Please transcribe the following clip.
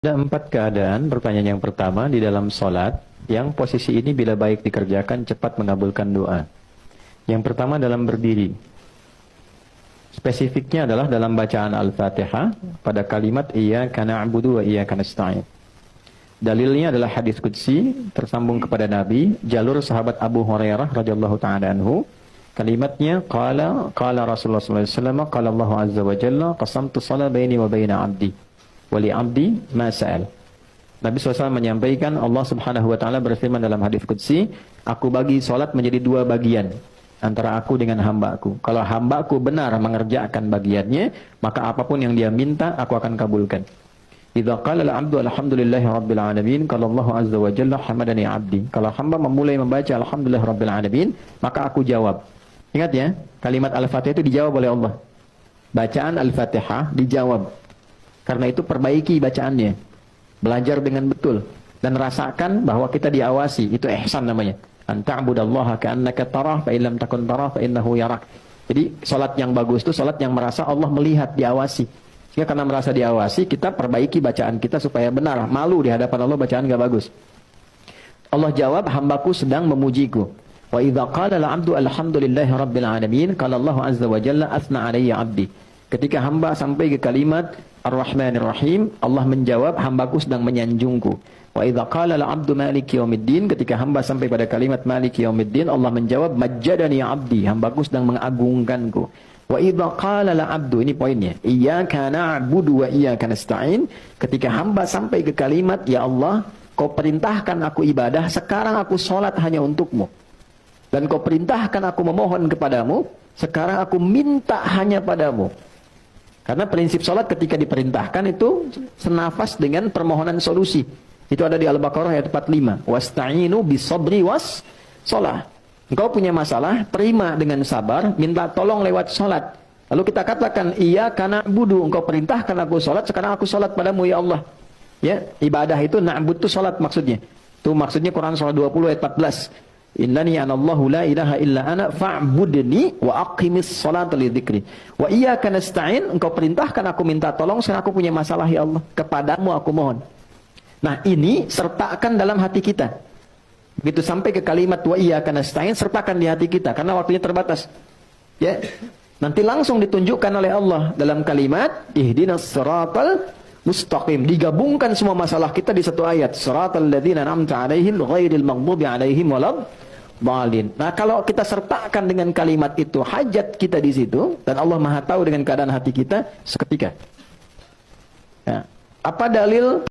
Ada 4 keadaan. Pertanyaan yang pertama, di dalam sholat, yang posisi ini bila baik dikerjakan cepat mengabulkan doa. Yang pertama dalam berdiri. Spesifiknya adalah dalam bacaan Al-Fatihah pada kalimat Iyyaka na'budu wa iyyaka nasta'in. Dalilnya adalah hadis qudsi tersambung kepada Nabi, jalur sahabat Abu Hurairah radhiyallahu taala anhu. Kalimatnya qala Rasulullah sallallahu alaihi wasallam qala Allah azza wa jalla qasamtu shalah baini wa baina 'abdi wali abdi ma sa'al. Nabi SAW menyampaikan, Allah subhanahu wa ta'ala berfirman dalam hadis qudsi, aku bagi solat menjadi 2 bagian antara aku dengan hambaku. Kalau hambaku benar mengerjakan bagiannya, maka apapun yang dia minta aku akan kabulkan. Idza qala al-'abdu alhamdulillahi rabbil alamin, qala Allah azza wa jalla hamadani 'abdi. Kalau hamba memulai membaca alhamdulillah rabbil alamin, maka aku jawab. Ingat ya, kalimat Al-Fatihah itu dijawab oleh Allah. Bacaan Al-Fatihah dijawab. Karena itu perbaiki bacaannya. Belajar dengan betul. Dan rasakan bahwa kita diawasi. Itu ihsan namanya. Anta'budallaha ka'annaka tarah fa illam takun tarah fa innahu yarak. Jadi salat yang bagus itu salat yang merasa Allah melihat, diawasi. Sehingga karena merasa diawasi, kita perbaiki bacaan kita supaya benar. Malu di hadapan Allah bacaan gak bagus. Allah jawab, hambaku sedang memujiku. Wa idza qala al-'abdu alhamdulillahi rabbil alamin, qala Allah azza wa jalla athna 'alayya 'abdi. Ketika hamba sampai ke kalimat Ar-Rahmanir Rahim, Allah menjawab, hambaku sedang menyanjungku. Wa idza qala al-'abdu maliki yaumiddin, ketika hamba sampai pada kalimat maliki yaumiddin, Allah menjawab, majjadani 'abdi, hambaku sedang mengagungkanku. Wa idza qala al-'abdu, ini poinnya, iyyaka na'budu wa iyyaka nasta'in, ketika hamba sampai ke kalimat, ya Allah, kau perintahkan aku ibadah, sekarang aku salat hanya untukmu. Dan kau perintahkan aku memohon kepadamu, sekarang aku minta hanya padamu. Karena prinsip sholat ketika diperintahkan itu senafas dengan permohonan solusi. Itu ada di Al-Baqarah ayat 45. Wasta'inu bisabri was sholat. Engkau punya masalah, terima dengan sabar, minta tolong lewat sholat. Lalu kita katakan, iyyaka na'budu, engkau perintahkan aku sholat, sekarang aku sholat padamu ya Allah. Ya, ibadah itu na'bud itu sholat maksudnya. Itu maksudnya Quran surah 20 ayat 14. Innani anallahu la ilaha illa ana fa'budni wa aqimis sholata li dzikri. Wa iyyaka nasta'in, engkau perintahkan aku minta tolong, sekarang aku punya masalah ya Allah, kepadamu aku mohon. Nah, ini sertakan dalam hati kita. Begitu sampai ke kalimat wa iyyaka nasta'in, sertakan di hati kita karena waktunya terbatas. Ya. Nanti langsung ditunjukkan oleh Allah dalam kalimat ihdinas siratal mustaqim, digabungkan semua masalah kita di satu ayat, siratal ladzina an'amta 'alaihim ghairil maghdubi 'alaihim waladdallin. Nah, kalau kita sertakan dengan kalimat itu hajat kita di situ, dan Allah Maha tahu dengan keadaan hati kita seketika. Ya. Apa dalil